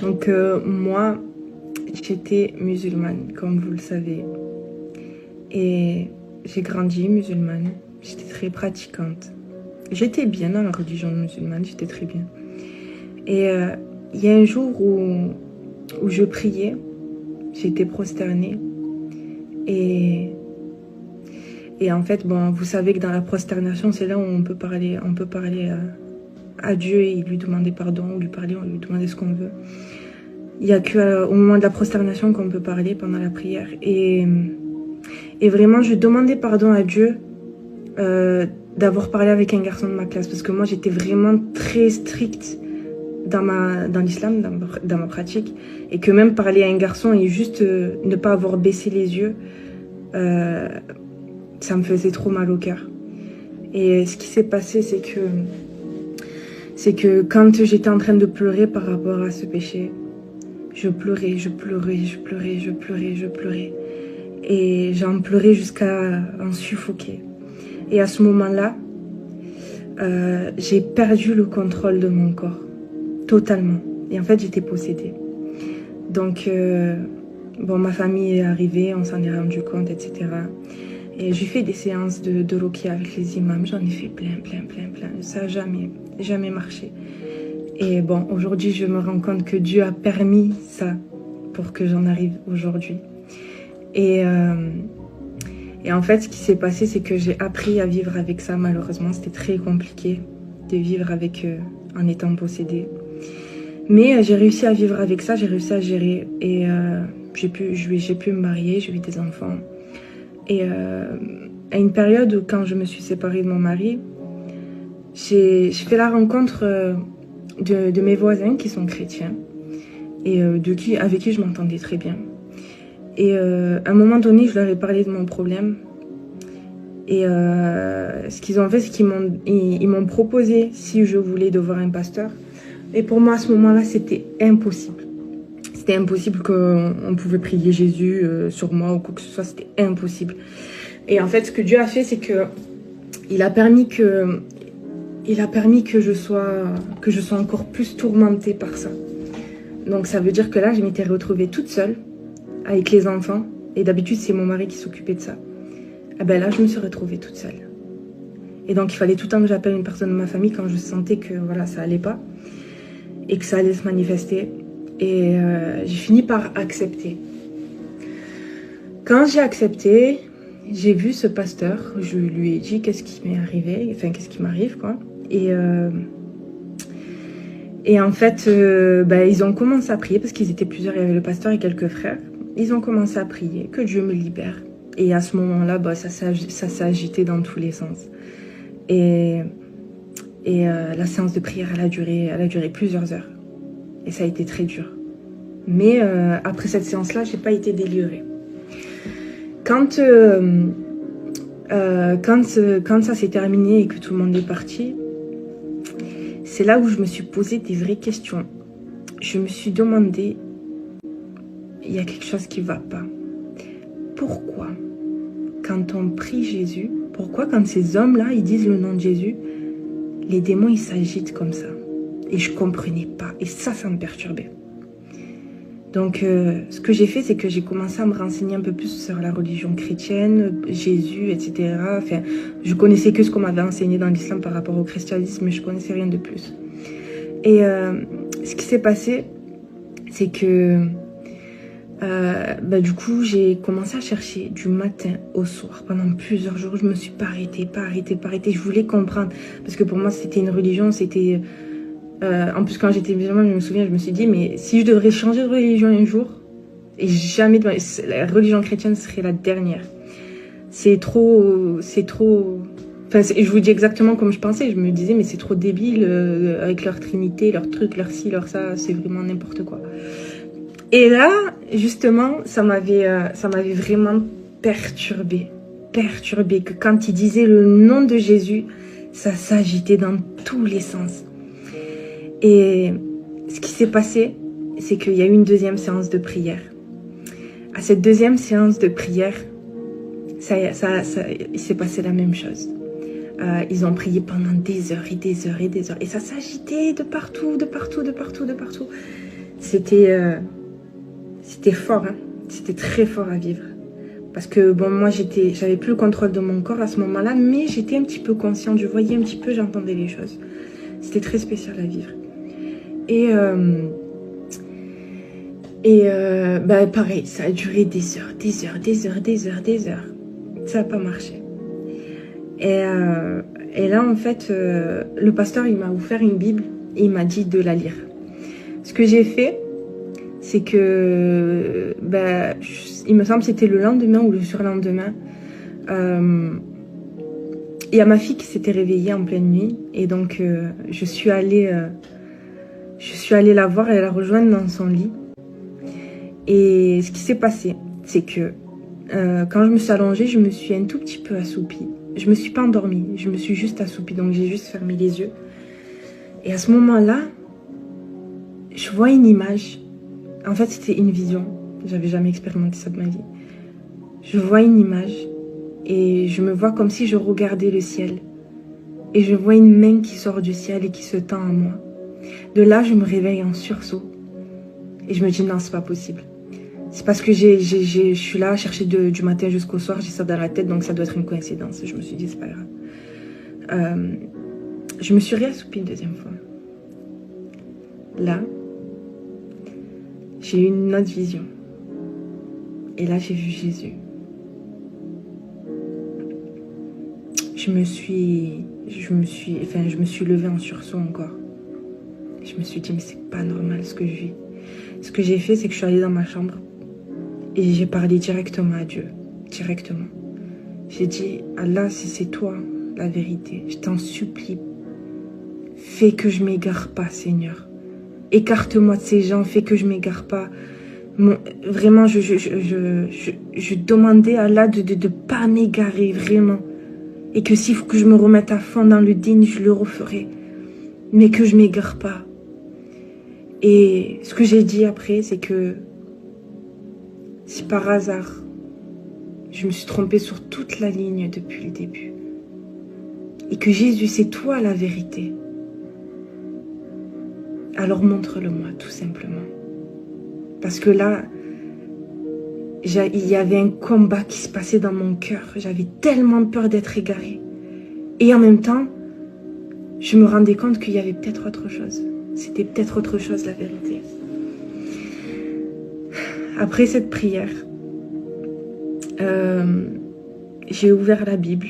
Donc moi, j'étais musulmane, comme vous le savez. Et j'ai grandi musulmane. J'étais très pratiquante. J'étais bien dans la religion musulmane, j'étais très bien. Et il y a un jour où je priais, j'étais prosternée. Et en fait, bon, vous savez que dans la prosternation, c'est là où on peut parler à Dieu et lui demander pardon, ou lui demander ce qu'on veut. Il n'y a qu'au moment de la prosternation qu'on peut parler pendant la prière. Et vraiment, je demandais pardon à Dieu d'avoir parlé avec un garçon de ma classe. Parce que moi, j'étais vraiment très stricte dans l'islam, dans ma pratique. Et que même parler à un garçon et juste ne pas avoir baissé les yeux, ça me faisait trop mal au cœur. Et ce qui s'est passé, c'est que quand j'étais en train de pleurer par rapport à ce péché, je pleurais. Et j'en pleurais jusqu'à en suffoquer. Et à ce moment-là, j'ai perdu le contrôle de mon corps, totalement. Et en fait, j'étais possédée. Donc, bon, ma famille est arrivée, on s'en est rendu compte, etc. Et j'ai fait des séances de Ruqya avec les imams. J'en ai fait plein. Ça n'a jamais marché. Et bon, aujourd'hui, je me rends compte que Dieu a permis ça pour que j'en arrive aujourd'hui. Et en fait, ce qui s'est passé, c'est que j'ai appris à vivre avec ça. Malheureusement, c'était très compliqué de vivre avec en étant possédée. Mais j'ai réussi à vivre avec ça, j'ai réussi à gérer. Et j'ai pu me marier, j'ai eu des enfants. Et à une période où, quand je me suis séparée de mon mari, j'ai fait la rencontre de mes voisins qui sont chrétiens et avec qui je m'entendais très bien. Et à un moment donné, je leur ai parlé de mon problème. Et ce qu'ils ont fait, c'est qu'ils m'ont proposé si je voulais de voir un pasteur. Et pour moi, à ce moment-là, c'était impossible. C'était impossible qu'on pouvait prier Jésus sur moi ou quoi que ce soit. C'était impossible. Et en fait, ce que Dieu a fait, c'est que il a permis que je sois encore plus tourmentée par ça. Donc ça veut dire que là, je m'étais retrouvée toute seule avec les enfants. Et d'habitude, c'est mon mari qui s'occupait de ça. Ah ben là, je me suis retrouvée toute seule. Et donc, il fallait tout le temps que j'appelle une personne de ma famille quand je sentais que voilà, ça allait pas. Et que ça allait se manifester. Et j'ai fini par accepter. Quand j'ai accepté, j'ai vu ce pasteur. Je lui ai dit qu'est-ce qui m'est arrivé. Enfin, qu'est-ce qui m'arrive, quoi. Et en fait, ils ont commencé à prier parce qu'ils étaient plusieurs. Il y avait le pasteur et quelques frères. Ils ont commencé à prier, que Dieu me libère. Et à ce moment-là, ça s'est agité dans tous les sens. Et la séance de prière, elle a duré plusieurs heures. Et ça a été très dur. Mais après cette séance-là, j'ai pas été délivrée. Quand ça s'est terminé et que tout le monde est parti, c'est là où je me suis posé des vraies questions. Je me suis demandé, il y a quelque chose qui ne va pas. Pourquoi, quand on prie Jésus, pourquoi quand ces hommes-là, ils disent le nom de Jésus, les démons, ils s'agitent comme ça? Et je ne comprenais pas. Et ça me perturbait. Donc, ce que j'ai fait, c'est que j'ai commencé à me renseigner un peu plus sur la religion chrétienne, Jésus, etc. Enfin, je connaissais que ce qu'on m'avait enseigné dans l'islam par rapport au christianisme, mais je connaissais rien de plus. Et ce qui s'est passé, c'est que du coup, j'ai commencé à chercher du matin au soir. Pendant plusieurs jours, je me suis pas arrêtée. Je voulais comprendre. Parce que pour moi, c'était une religion, c'était... en plus, quand j'étais musulmane, je me suis dit, mais si je devrais changer de religion un jour, et jamais la religion chrétienne serait la dernière. C'est trop... Enfin, je vous dis exactement comme je pensais. Je me disais, mais c'est trop débile, avec leur trinité, leur truc, leur ci, leur ça, c'est vraiment n'importe quoi. Et là, justement, ça m'avait vraiment perturbée, que quand il disait le nom de Jésus, ça s'agitait dans tous les sens. Et ce qui s'est passé, c'est qu'il y a eu une deuxième séance de prière. À cette deuxième séance de prière, il s'est passé la même chose. Ils ont prié pendant des heures. Et ça s'agitait de partout. c'était fort, hein. C'était très fort à vivre. Parce que bon, moi, j'avais plus le contrôle de mon corps à ce moment-là, mais j'étais un petit peu consciente, je voyais un petit peu, j'entendais les choses. C'était très spécial à vivre. Bah, pareil, ça a duré des heures. Ça n'a pas marché. Et là, en fait, le pasteur, il m'a offert une Bible et il m'a dit de la lire. Ce que j'ai fait, c'est que, il me semble que c'était le lendemain ou le surlendemain, il y a ma fille qui s'était réveillée en pleine nuit. Et donc, je suis allée la voir et la rejoindre dans son lit. Et ce qui s'est passé, c'est que quand je me suis allongée, je me suis un tout petit peu assoupie. Je me suis pas endormie, je me suis juste assoupie. Donc, j'ai juste fermé les yeux. Et à ce moment-là, je vois une image. En fait, c'était une vision. J'avais jamais expérimenté ça de ma vie. Je vois une image et je me vois comme si je regardais le ciel. Et je vois une main qui sort du ciel et qui se tend à moi. De là, je me réveille en sursaut. Et je me dis non, c'est pas possible. C'est parce que je suis là à chercher du matin jusqu'au soir, j'ai ça dans la tête, donc ça doit être une coïncidence. Je me suis dit, c'est pas grave. Je me suis réassoupie une deuxième fois. Là, j'ai eu une autre vision. Et là, j'ai vu Jésus. Je me suis levée en sursaut encore. Je me suis dit, mais c'est pas normal ce que je vis. Ce que j'ai fait, c'est que je suis allée dans ma chambre et j'ai parlé directement à Dieu. Directement. J'ai dit, Allah, si c'est toi la vérité, je t'en supplie, fais que je m'égare pas, Seigneur. Écarte-moi de ces gens, fais que je m'égare pas. Vraiment, je demandais à Allah de ne pas m'égarer, vraiment. Et que s'il faut que je me remette à fond dans le digne, je le referai. Mais que je m'égare pas. Et ce que j'ai dit après, c'est que si par hasard, je me suis trompée sur toute la ligne depuis le début, et que Jésus, c'est toi la vérité, alors montre-le-moi, tout simplement. Parce que là, il y avait un combat qui se passait dans mon cœur. J'avais tellement peur d'être égarée. Et en même temps, je me rendais compte qu'il y avait peut-être autre chose. C'était peut-être autre chose, la vérité. Après cette prière, j'ai ouvert la Bible.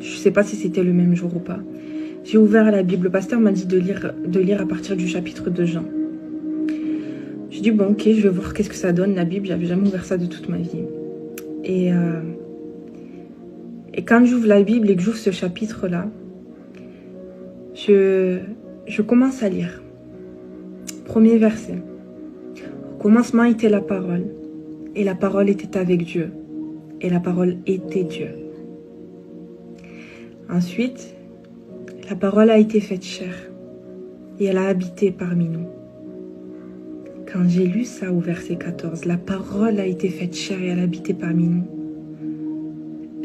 Je ne sais pas si c'était le même jour ou pas. J'ai ouvert la Bible. Le pasteur m'a dit de lire à partir du chapitre de Jean. J'ai dit, bon, ok, je vais voir qu'est-ce que ça donne, la Bible. J'avais jamais ouvert ça de toute ma vie. Et quand j'ouvre la Bible et que j'ouvre ce chapitre-là, je commence à lire. Premier verset. Au commencement était la parole, et la parole était avec Dieu, et la parole était Dieu. Ensuite, la parole a été faite chair, et elle a habité parmi nous. Quand j'ai lu ça au verset 14, la parole a été faite chair et elle a habité parmi nous.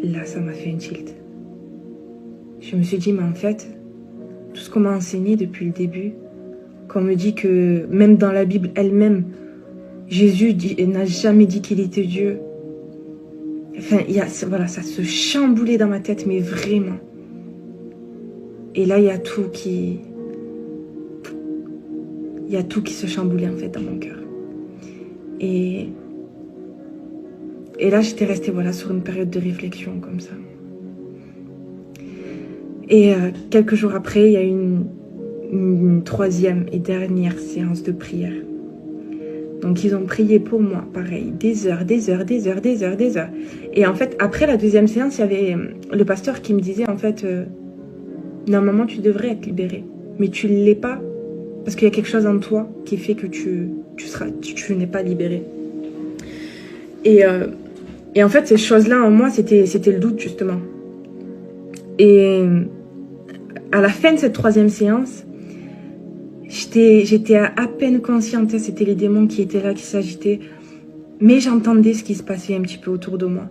Là, ça m'a fait un tilt. Je me suis dit, mais en fait, tout ce qu'on m'a enseigné depuis le début, qu'on me dit que même dans la Bible elle-même, Jésus n'a jamais dit qu'il était Dieu. Enfin, voilà, ça se chamboulait dans ma tête, mais vraiment. Et là, il y a tout qui se chamboulait en fait dans mon cœur. Et là, j'étais restée sur une période de réflexion comme ça. Et quelques jours après, il y a eu une troisième et dernière séance de prière. Donc, ils ont prié pour moi, pareil, des heures. Et en fait, après la deuxième séance, il y avait le pasteur qui me disait, en fait, normalement, tu devrais être libérée, mais tu ne l'es pas, parce qu'il y a quelque chose en toi qui fait que tu n'es pas libérée. Et en fait, ces choses-là en moi, c'était le doute, justement. Et à la fin de cette troisième séance, j'étais à peine consciente, c'était les démons qui étaient là, qui s'agitaient, mais j'entendais ce qui se passait un petit peu autour de moi.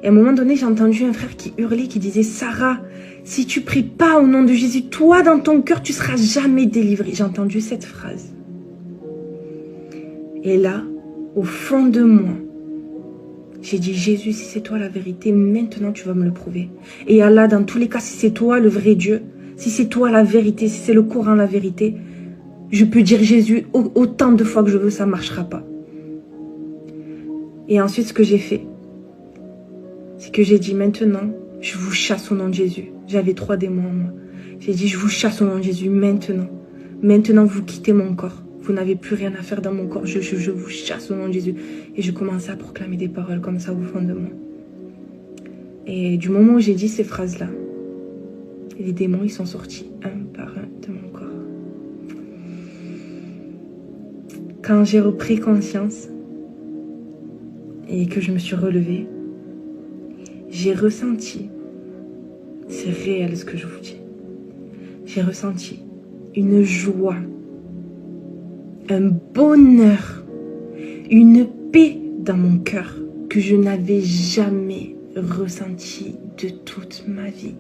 Et à un moment donné, j'ai entendu un frère qui hurlait, qui disait « Sarah, si tu pries pas au nom de Jésus, toi dans ton cœur, tu seras jamais délivrée. » J'ai entendu cette phrase. Et là, au fond de moi, j'ai dit, Jésus, si c'est toi la vérité, maintenant tu vas me le prouver. Et Allah, dans tous les cas, si c'est toi le vrai Dieu, si c'est toi la vérité, si c'est le Coran la vérité, je peux dire Jésus autant de fois que je veux, ça ne marchera pas. Et ensuite, ce que j'ai fait, c'est que j'ai dit, maintenant, je vous chasse au nom de Jésus. J'avais 3 démons en moi. J'ai dit, je vous chasse au nom de Jésus maintenant. Maintenant, vous quittez mon corps. Vous n'avez plus rien à faire dans mon corps. Je vous chasse au nom de Jésus. Et je commençais à proclamer des paroles comme ça au fond de moi. Et du moment où j'ai dit ces phrases-là, les démons, ils sont sortis un par un de mon corps. Quand j'ai repris conscience et que je me suis relevée, j'ai ressenti, c'est réel ce que je vous dis, j'ai ressenti une joie, un bonheur, une paix dans mon cœur que je n'avais jamais ressenti de toute ma vie.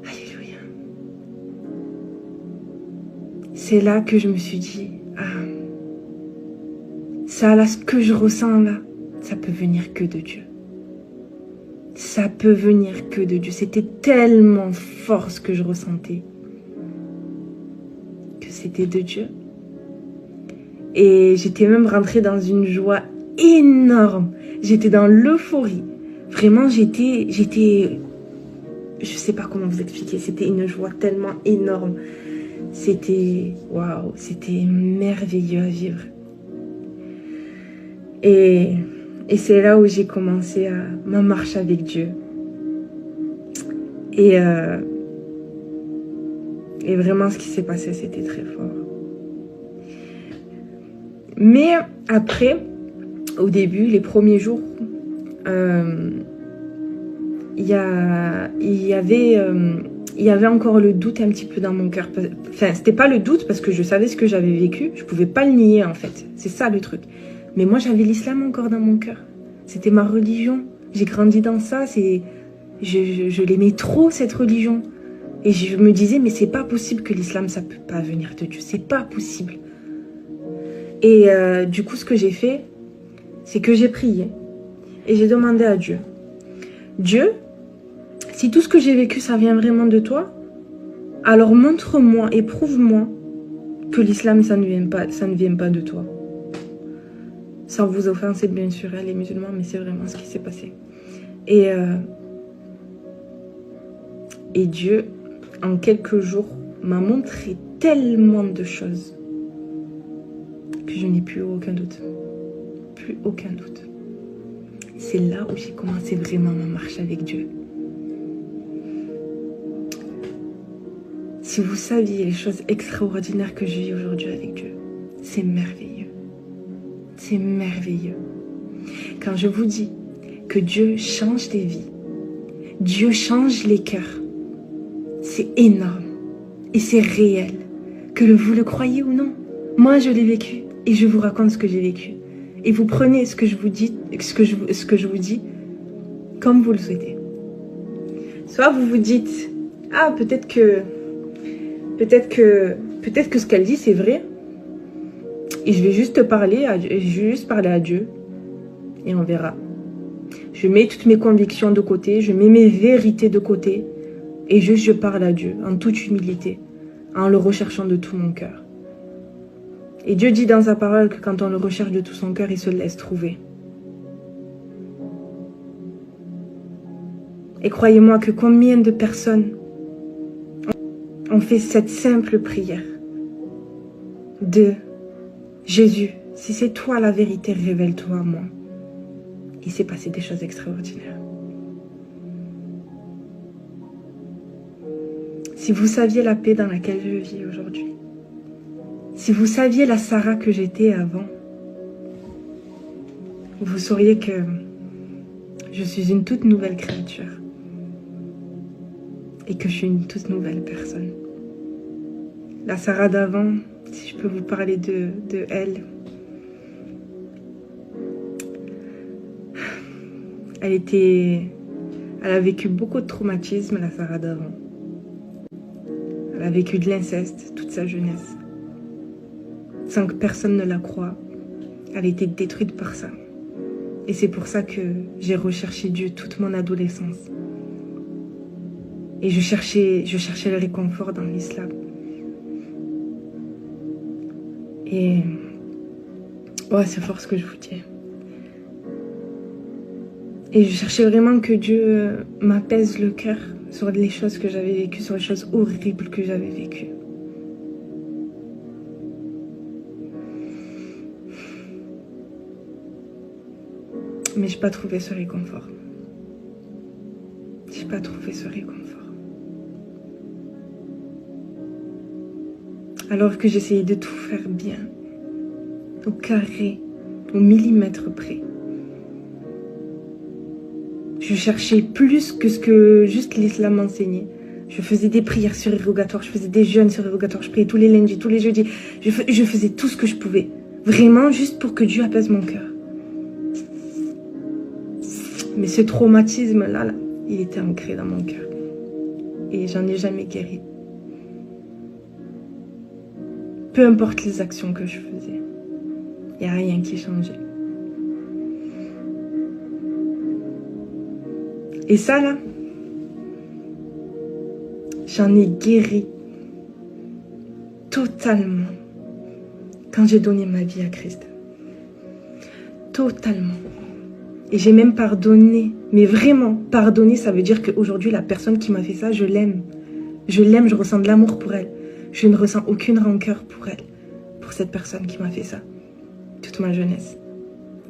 Alléluia. C'est là que je me suis dit, ah, ça là, ce que je ressens là, ça peut venir que de Dieu. Ça peut venir que de Dieu. C'était tellement fort ce que je ressentais que c'était de Dieu. Et j'étais même rentrée dans une joie énorme. J'étais dans l'euphorie. Vraiment, j'étais, je sais pas comment vous expliquer. C'était une joie tellement énorme. C'était, waouh, c'était merveilleux à vivre. Et c'est là où j'ai commencé ma marche avec Dieu. Et vraiment, ce qui s'est passé, c'était très fort. Mais après, au début, les premiers jours, il y avait encore le doute un petit peu dans mon cœur. Enfin, c'était pas le doute parce que je savais ce que j'avais vécu. Je pouvais pas le nier, en fait. C'est ça le truc. Mais moi, j'avais l'islam encore dans mon cœur. C'était ma religion. J'ai grandi dans ça. Je l'aimais trop, cette religion. Et je me disais, mais c'est pas possible que l'islam, ça peut pas venir de Dieu. C'est pas possible. Et du coup, ce que j'ai fait, c'est que j'ai prié. Et j'ai demandé à Dieu. Dieu, si tout ce que j'ai vécu, ça vient vraiment de toi, alors montre-moi et prouve-moi que l'islam, ça ne vient pas de toi. Sans vous offenser, bien sûr, les musulmans, mais c'est vraiment ce qui s'est passé. Et Dieu, en quelques jours, m'a montré tellement de choses que je n'ai plus aucun doute. Plus aucun doute. C'est là où j'ai commencé vraiment ma marche avec Dieu. Si vous saviez les choses extraordinaires que je vis aujourd'hui avec Dieu, c'est merveilleux. C'est merveilleux. Quand je vous dis que Dieu change des vies, Dieu change les cœurs, c'est énorme et c'est réel. Que vous le croyez ou non, moi je l'ai vécu et je vous raconte ce que j'ai vécu. Et vous prenez ce que je vous dis, ce que je vous dis comme vous le souhaitez. Soit vous vous dites, ah peut-être que ce qu'elle dit c'est vrai. Et je vais juste parler à Dieu et on verra. Je mets toutes mes convictions de côté, je mets mes vérités de côté et juste je parle à Dieu en toute humilité, en le recherchant de tout mon cœur. Et Dieu dit dans sa parole que quand on le recherche de tout son cœur, il se laisse trouver. Et croyez-moi que combien de personnes ont fait cette simple prière de Jésus, si c'est toi la vérité, révèle-toi à moi. Il s'est passé des choses extraordinaires. Si vous saviez la paix dans laquelle je vis aujourd'hui, si vous saviez la Sarah que j'étais avant, vous sauriez que je suis une toute nouvelle créature et que je suis une toute nouvelle personne. La Sarah d'avant, si je peux vous parler de elle, elle a vécu beaucoup de traumatismes, la Sarah d'avant. Elle a vécu de l'inceste toute sa jeunesse. sans que personne ne la croie. Elle a été détruite par ça. Et c'est pour ça que j'ai recherché Dieu toute mon adolescence. Et je cherchais le réconfort dans l'islam. Et ouais, c'est fort ce que je vous dis. Et je cherchais vraiment que Dieu m'apaise le cœur sur les choses que j'avais vécues, sur les choses horribles que j'avais vécues. Mais j'ai pas trouvé ce réconfort. J'ai pas trouvé ce réconfort. Alors que j'essayais de tout faire bien, au carré, au millimètre près. Je cherchais plus que ce que juste l'islam enseignait. Je faisais des prières surérogatoires, je faisais des jeûnes surérogatoires, je priais tous les lundis, tous les jeudis. Je faisais tout ce que je pouvais. Vraiment juste pour que Dieu apaise mon cœur. Mais ce traumatisme-là, il était ancré dans mon cœur. Et j'en ai jamais guéri. Peu importe les actions que je faisais, il n'y a rien qui changeait. Et ça, là, j'en ai guéri totalement quand j'ai donné ma vie à Christ. Totalement. Et j'ai même pardonné. Mais vraiment, pardonner, ça veut dire qu'aujourd'hui, la personne qui m'a fait ça, je l'aime. Je l'aime, je ressens de l'amour pour elle. Je ne ressens aucune rancœur pour elle, pour cette personne qui m'a fait ça. Toute ma jeunesse,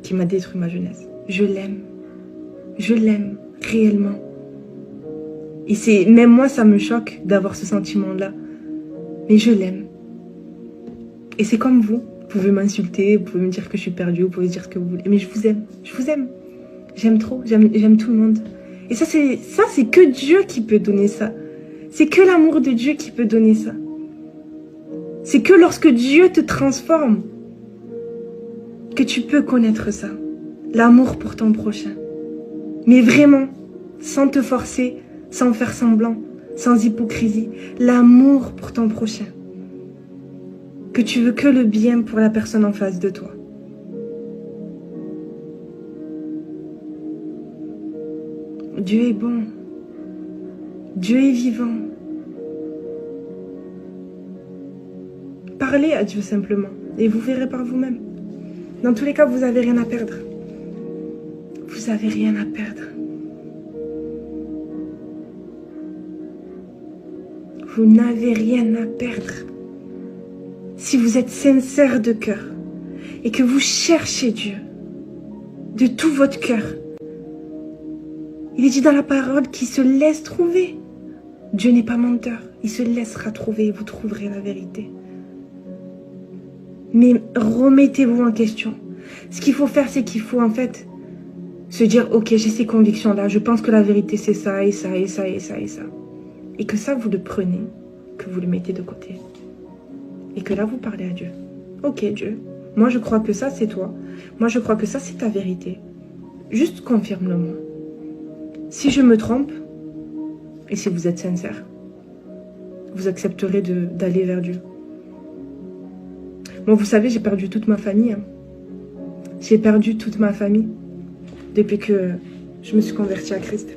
qui m'a détruit ma jeunesse. Je l'aime. Je l'aime, réellement. Et c'est, même moi, ça me choque d'avoir ce sentiment-là. Mais je l'aime. Et c'est comme vous. Vous pouvez m'insulter, vous pouvez me dire que je suis perdue, vous pouvez dire ce que vous voulez. Mais je vous aime. Je vous aime. J'aime trop. J'aime tout le monde. Et ça, c'est que Dieu qui peut donner ça. C'est que l'amour de Dieu qui peut donner ça. C'est que lorsque Dieu te transforme, que tu peux connaître ça. L'amour pour ton prochain. Mais vraiment, sans te forcer, sans faire semblant, sans hypocrisie. L'amour pour ton prochain. Que tu veux que le bien pour la personne en face de toi. Dieu est bon. Dieu est vivant. Parlez à Dieu simplement et vous verrez par vous-même. Dans tous les cas, vous n'avez rien à perdre. Vous n'avez rien à perdre. Vous n'avez rien à perdre. Si vous êtes sincère de cœur et que vous cherchez Dieu de tout votre cœur, il est dit dans la parole qu'il se laisse trouver. Dieu n'est pas menteur. Il se laissera trouver et vous trouverez la vérité. Mais remettez-vous en question. Ce qu'il faut faire, c'est qu'il faut en fait se dire, ok, j'ai ces convictions-là, je pense que la vérité c'est ça et ça et ça et ça et ça. Et que ça, vous le prenez, que vous le mettez de côté. Et que là, vous parlez à Dieu. Ok, Dieu, moi je crois que ça c'est toi. Moi je crois que ça c'est ta vérité. Juste confirme-le-moi. Si je me trompe, et si vous êtes sincère, vous accepterez d'aller vers Dieu. Bon, vous savez, j'ai perdu toute ma famille. Hein. J'ai perdu toute ma famille depuis que je me suis convertie à Christ.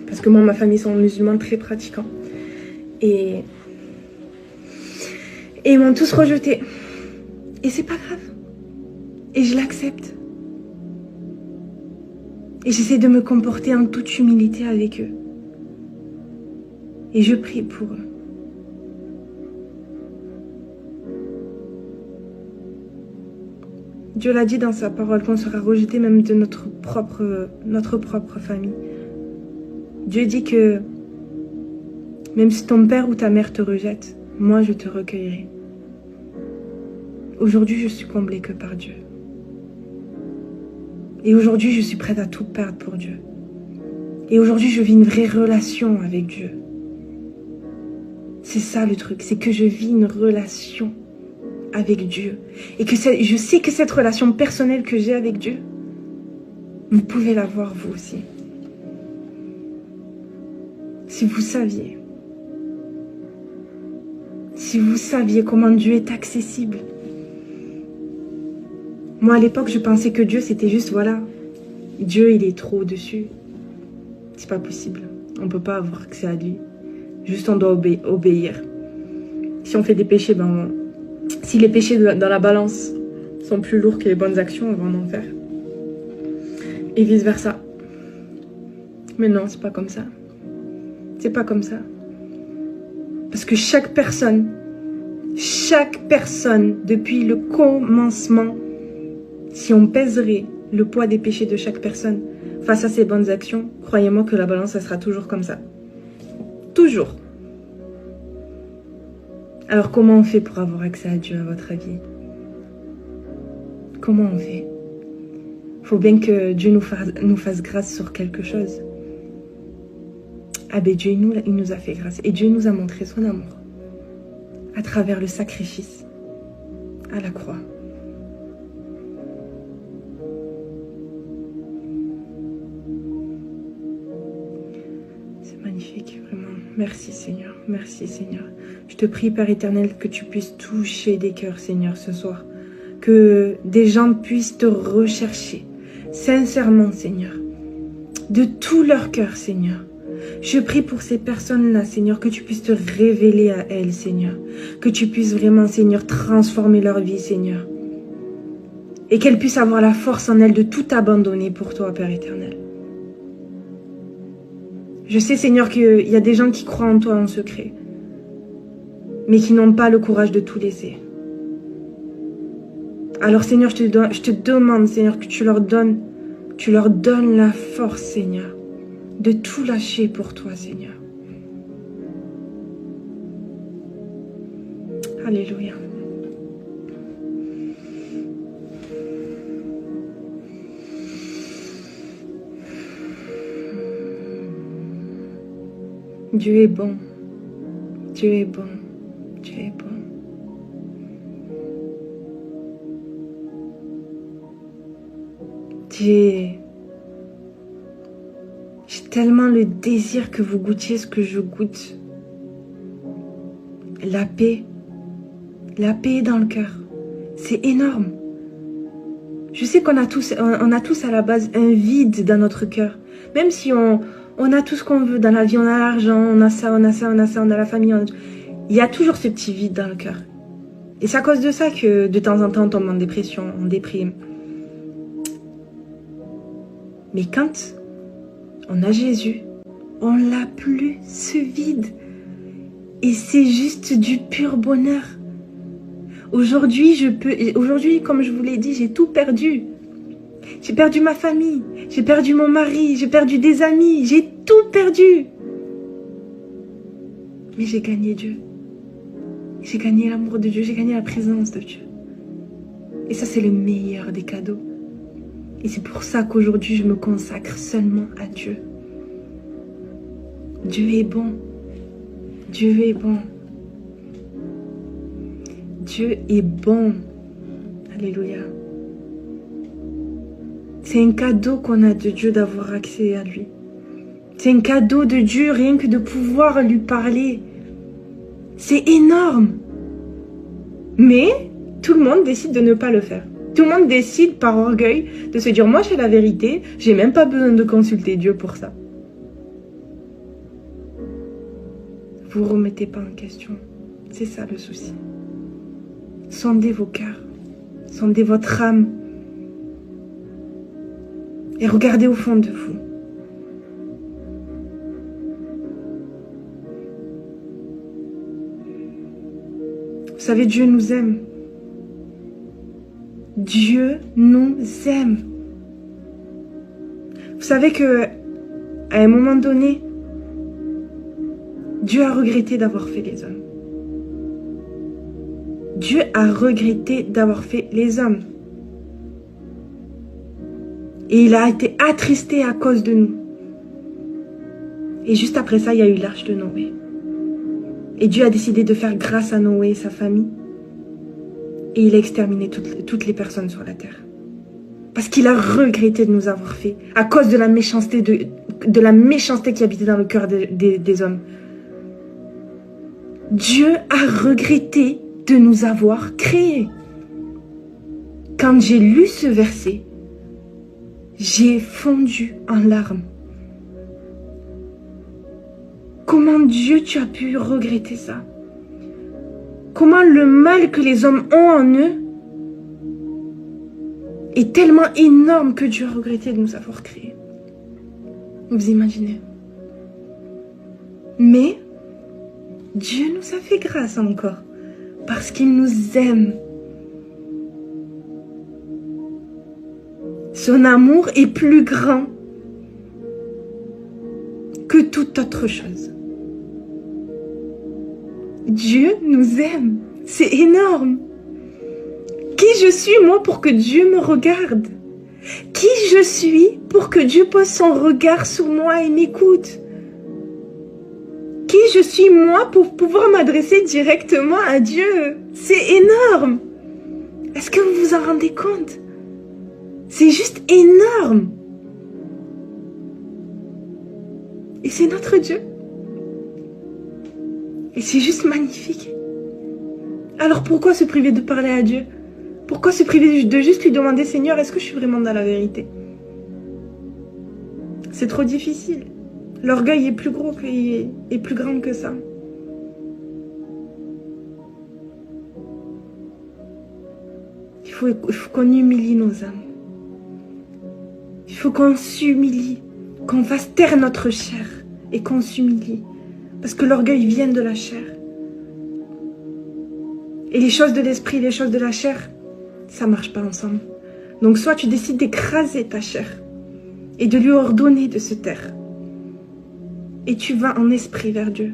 Parce que moi, ma famille sont musulmans très pratiquants. Et ils m'ont tous rejeté. Et c'est pas grave. Et je l'accepte. Et j'essaie de me comporter en toute humilité avec eux. Et je prie pour eux. Dieu l'a dit dans sa parole qu'on sera rejeté même de notre propre famille. Dieu dit que même si ton père ou ta mère te rejette, moi je te recueillerai. Aujourd'hui je suis comblée que par Dieu. Et aujourd'hui je suis prête à tout perdre pour Dieu. Et aujourd'hui je vis une vraie relation avec Dieu. C'est ça le truc, c'est que je vis une relation avec Dieu. Et que je sais que cette relation personnelle que j'ai avec Dieu, vous pouvez l'avoir vous aussi. Si vous saviez comment Dieu est accessible, Moi, à l'époque, je pensais que Dieu, c'était juste, voilà, Dieu, il est trop au-dessus. C'est pas possible. On peut pas avoir accès à lui. Juste, on doit obéir. Si on fait des péchés, si les péchés dans la balance sont plus lourds que les bonnes actions, on va en enfer. Et vice-versa. Mais non, c'est pas comme ça. C'est pas comme ça. Parce que chaque personne, depuis le commencement, si on pèserait le poids des péchés de chaque personne face à ses bonnes actions, croyez-moi que la balance, ça sera toujours comme ça. Toujours. Alors comment on fait pour avoir accès à Dieu, à votre avis? Comment on fait? Il faut bien que Dieu nous fasse grâce sur quelque chose. Ah ben Dieu, il nous a fait grâce. Et Dieu nous a montré son amour à travers le sacrifice à la croix. C'est magnifique, vraiment. Merci Seigneur, merci Seigneur. Je te prie, Père éternel, que tu puisses toucher des cœurs, Seigneur, ce soir. Que des gens puissent te rechercher, sincèrement, Seigneur. De tout leur cœur, Seigneur. Je prie pour ces personnes-là, Seigneur, que tu puisses te révéler à elles, Seigneur. Que tu puisses vraiment, Seigneur, transformer leur vie, Seigneur. Et qu'elles puissent avoir la force en elles de tout abandonner pour toi, Père éternel. Je sais, Seigneur, qu'il y a des gens qui croient en toi en secret, mais qui n'ont pas le courage de tout laisser. Alors, Seigneur, je te demande, Seigneur, que tu leur donnes la force, Seigneur, de tout lâcher pour toi, Seigneur. Alléluia. Dieu est bon. Dieu est bon. Dieu est bon. J'ai tellement le désir que vous goûtiez ce que je goûte. La paix. La paix dans le cœur. C'est énorme. Je sais qu'on a tous à la base un vide dans notre cœur. Même si on a tout ce qu'on veut dans la vie, on a l'argent, on a ça, on a ça, on a ça, on a la famille. Il y a toujours ce petit vide dans le cœur. Et c'est à cause de ça que de temps en temps on tombe en dépression, on déprime. Mais quand on a Jésus, on n'a plus ce vide. Et c'est juste du pur bonheur. Aujourd'hui, comme je vous l'ai dit, j'ai tout perdu. J'ai perdu ma famille, j'ai perdu mon mari, j'ai perdu des amis, j'ai tout perdu. Mais j'ai gagné Dieu. J'ai gagné l'amour de Dieu, j'ai gagné la présence de Dieu. Et ça, c'est le meilleur des cadeaux. Et c'est pour ça qu'aujourd'hui, je me consacre seulement à Dieu. Dieu est bon. Dieu est bon. Dieu est bon. Alléluia. C'est un cadeau qu'on a de Dieu d'avoir accès à lui. C'est un cadeau de Dieu rien que de pouvoir lui parler. C'est énorme. Mais tout le monde décide de ne pas le faire. Tout le monde décide par orgueil de se dire « Moi, j'ai la vérité, j'ai même pas besoin de consulter Dieu pour ça. » Vous remettez pas en question. C'est ça le souci. Sondez vos cœurs. Sondez votre âme. Et regardez au fond de vous. Vous savez, Dieu nous aime. Dieu nous aime. Vous savez que à un moment donné, Dieu a regretté d'avoir fait les hommes. Dieu a regretté d'avoir fait les hommes. Et il a été attristé à cause de nous. Et juste après ça, il y a eu l'arche de Noé. Et Dieu a décidé de faire grâce à Noé et sa famille. Et il a exterminé toutes les personnes sur la terre. Parce qu'il a regretté de nous avoir fait. À cause de la méchanceté, de la méchanceté qui habitait dans le cœur des hommes. Dieu a regretté de nous avoir créés. Quand j'ai lu ce verset, j'ai fondu en larmes. Comment Dieu, tu as pu regretter ça? Comment le mal que les hommes ont en eux est tellement énorme que Dieu a regretté de nous avoir créés. Vous imaginez? Mais Dieu nous a fait grâce encore parce qu'il nous aime. Son amour est plus grand que toute autre chose. Dieu nous aime. C'est énorme. Qui je suis, moi, pour que Dieu me regarde? Qui je suis pour que Dieu pose son regard sur moi et m'écoute? Qui je suis, moi, pour pouvoir m'adresser directement à Dieu? C'est énorme. Est-ce que vous vous en rendez compte? C'est juste énorme. Et c'est notre Dieu. Et c'est juste magnifique. Alors pourquoi se priver de parler à Dieu? Pourquoi se priver de juste lui demander, Seigneur, est-ce que je suis vraiment dans la vérité? C'est trop difficile. L'orgueil est plus gros est plus grand que ça. Il faut qu'on humilie nos âmes. Il faut qu'on s'humilie, qu'on fasse taire notre chair et qu'on s'humilie. Parce que l'orgueil vient de la chair. Et les choses de l'esprit et les choses de la chair, ça ne marche pas ensemble. Donc soit tu décides d'écraser ta chair et de lui ordonner de se taire. Et tu vas en esprit vers Dieu.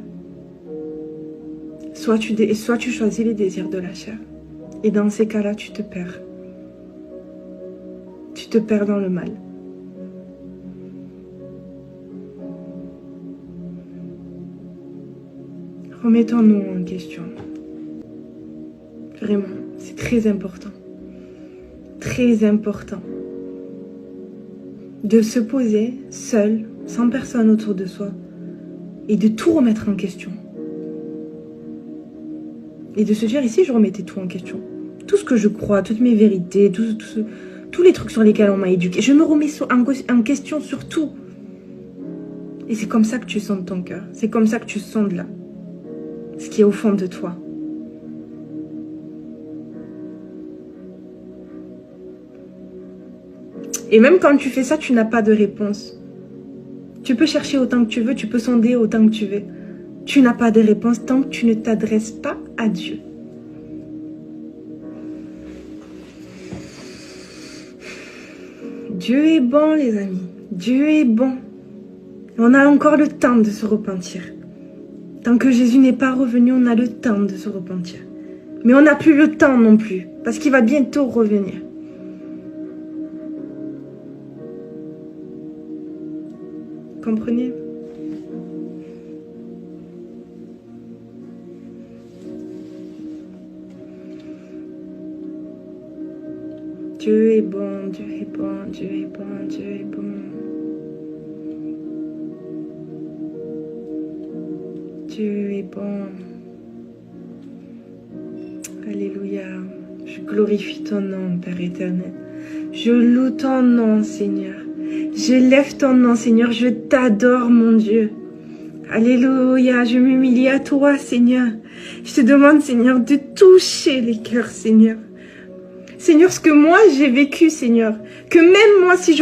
Soit tu choisis les désirs de la chair. Et dans ces cas-là, tu te perds. Tu te perds dans le mal. Remettons-nous en question. Vraiment, c'est très important. Très important. De se poser seul, sans personne autour de soi, et de tout remettre en question. Et de se dire, ici, je remettais tout en question. Tout ce que je crois, toutes mes vérités, tous les trucs sur lesquels on m'a éduqué, je me remets en question sur tout. Et c'est comme ça que tu sondes ton cœur. C'est comme ça que tu sondes là. Ce qui est au fond de toi. Et même quand tu fais ça, tu n'as pas de réponse. Tu peux chercher autant que tu veux, tu peux sonder autant que tu veux. Tu n'as pas de réponse tant que tu ne t'adresses pas à Dieu. Dieu est bon, les amis. Dieu est bon. On a encore le temps de se repentir. Tant que Jésus n'est pas revenu, on a le temps de se repentir. Mais on n'a plus le temps non plus, parce qu'il va bientôt revenir. Comprenez? Dieu est bon, Dieu est bon, Dieu est bon, Dieu est bon. Dieu est bon. Alléluia. Je glorifie ton nom, Père éternel. Je loue ton nom, Seigneur. Je lève ton nom, Seigneur. Je t'adore, mon Dieu. Alléluia. Je m'humilie à toi, Seigneur. Je te demande, Seigneur, de toucher les cœurs, Seigneur. Seigneur, ce que moi j'ai vécu, Seigneur, que même moi, si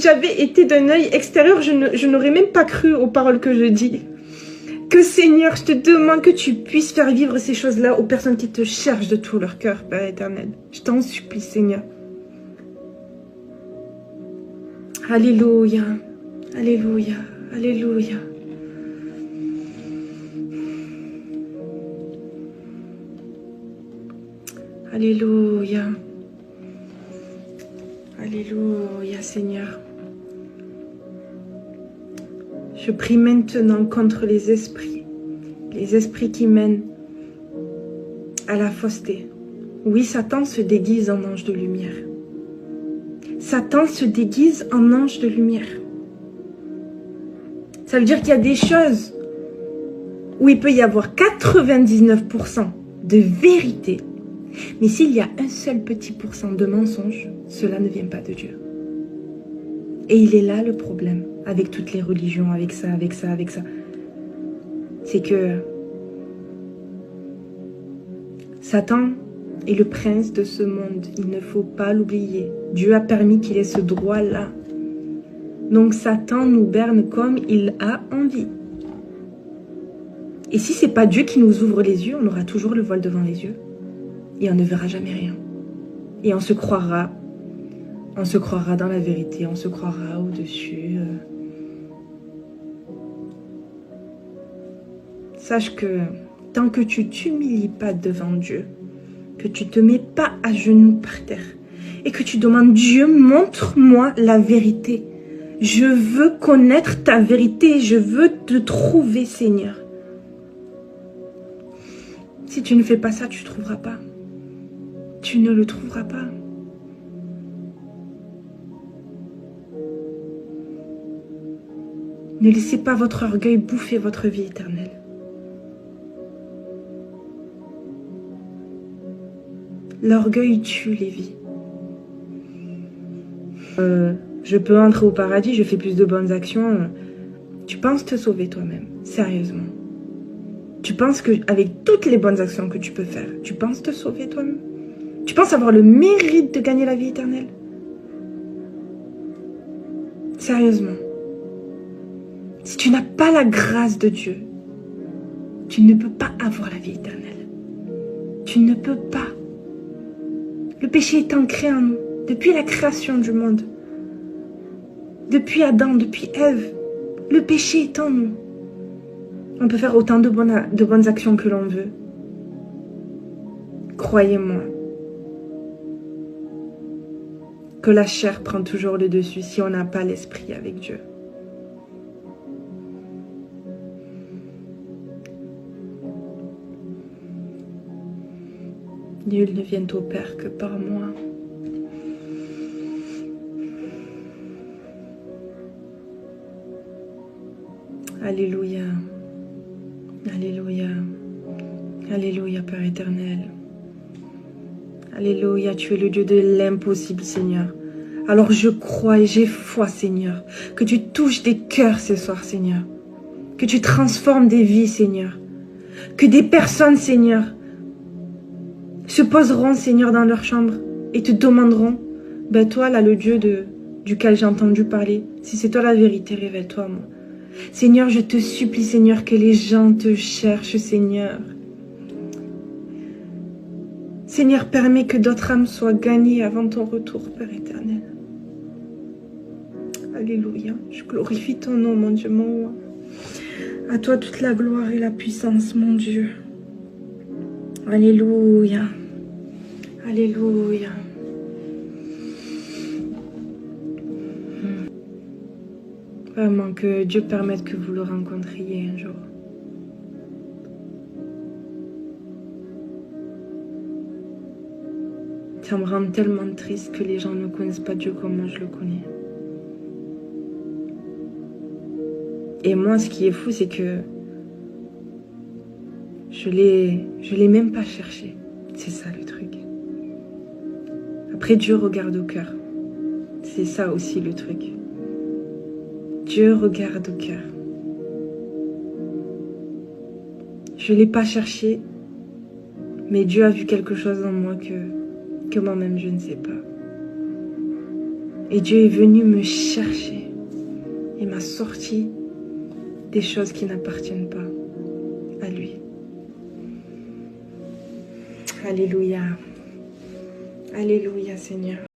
j'avais été d'un œil extérieur, je n'aurais même pas cru aux paroles que je dis. Que Seigneur, je te demande que tu puisses faire vivre ces choses-là aux personnes qui te cherchent de tout leur cœur, Père éternel. Je t'en supplie, Seigneur. Alléluia, alléluia, alléluia. Alléluia. Alléluia, Seigneur. Je prie maintenant contre les esprits qui mènent à la fausseté. Oui, Satan se déguise en ange de lumière. Satan se déguise en ange de lumière. Ça veut dire qu'il y a des choses où il peut y avoir 99% de vérité Mais s'il y a un seul petit pourcent de mensonge, cela ne vient pas de Dieu. Et il est là le problème, avec toutes les religions, avec ça. C'est que Satan est le prince de ce monde, il ne faut pas l'oublier. Dieu a permis qu'il ait ce droit-là. Donc Satan nous berne comme il a envie. Et si ce n'est pas Dieu qui nous ouvre les yeux, on aura toujours le voile devant les yeux. Et on ne verra jamais rien. Et on se croira dans la vérité, on se croira au-dessus. Sache que tant que tu t'humilies pas devant Dieu, que tu te mets pas à genoux par terre, et que tu demandes Dieu, montre-moi la vérité. Je veux connaître ta vérité, je veux te trouver, Seigneur. Si tu ne fais pas ça, tu ne trouveras pas. Tu ne le trouveras pas. Ne laissez pas votre orgueil bouffer votre vie éternelle. L'orgueil tue les vies. Je peux entrer au paradis, je fais plus de bonnes actions. Tu penses te sauver toi-même, sérieusement. Tu penses qu'avec toutes les bonnes actions que tu peux faire, tu penses te sauver toi-même? Tu penses avoir le mérite de gagner la vie éternelle? Sérieusement. Si tu n'as pas la grâce de Dieu, tu ne peux pas avoir la vie éternelle. Tu ne peux pas. Le péché est ancré en nous, depuis la création du monde. Depuis Adam, depuis Ève, le péché est en nous. On peut faire autant de bonnes actions que l'on veut. Croyez-moi que la chair prend toujours le dessus si on n'a pas l'esprit avec Dieu. Nul ne vient au Père que par moi. Alléluia. Alléluia. Alléluia, Père éternel. Alléluia, tu es le Dieu de l'impossible, Seigneur. Alors je crois et j'ai foi, Seigneur, que tu touches des cœurs ce soir, Seigneur. Que tu transformes des vies, Seigneur. Que des personnes, Seigneur, se poseront, Seigneur, dans leur chambre et te demanderont, ben toi, là, le Dieu duquel j'ai entendu parler, si c'est toi la vérité, révèle-toi, moi. Seigneur, je te supplie, Seigneur, que les gens te cherchent, Seigneur. Seigneur, permets que d'autres âmes soient gagnées avant ton retour, Père éternel. Alléluia. Je glorifie ton nom, mon Dieu, mon roi. À toi toute la gloire et la puissance, mon Dieu. Alléluia. Alléluia. Vraiment que Dieu permette que vous le rencontriez un jour. Ça me rend tellement triste que les gens ne connaissent pas Dieu comme moi je le connais. Et moi, ce qui est fou, c'est que je l'ai même pas cherché. C'est ça le truc. Après, Dieu regarde au cœur. C'est ça aussi le truc. Dieu regarde au cœur. Je ne l'ai pas cherché, mais Dieu a vu quelque chose en moi que moi-même je ne sais pas. Et Dieu est venu me chercher et m'a sorti des choses qui n'appartiennent pas à lui. Alléluia. Alléluia, Seigneur.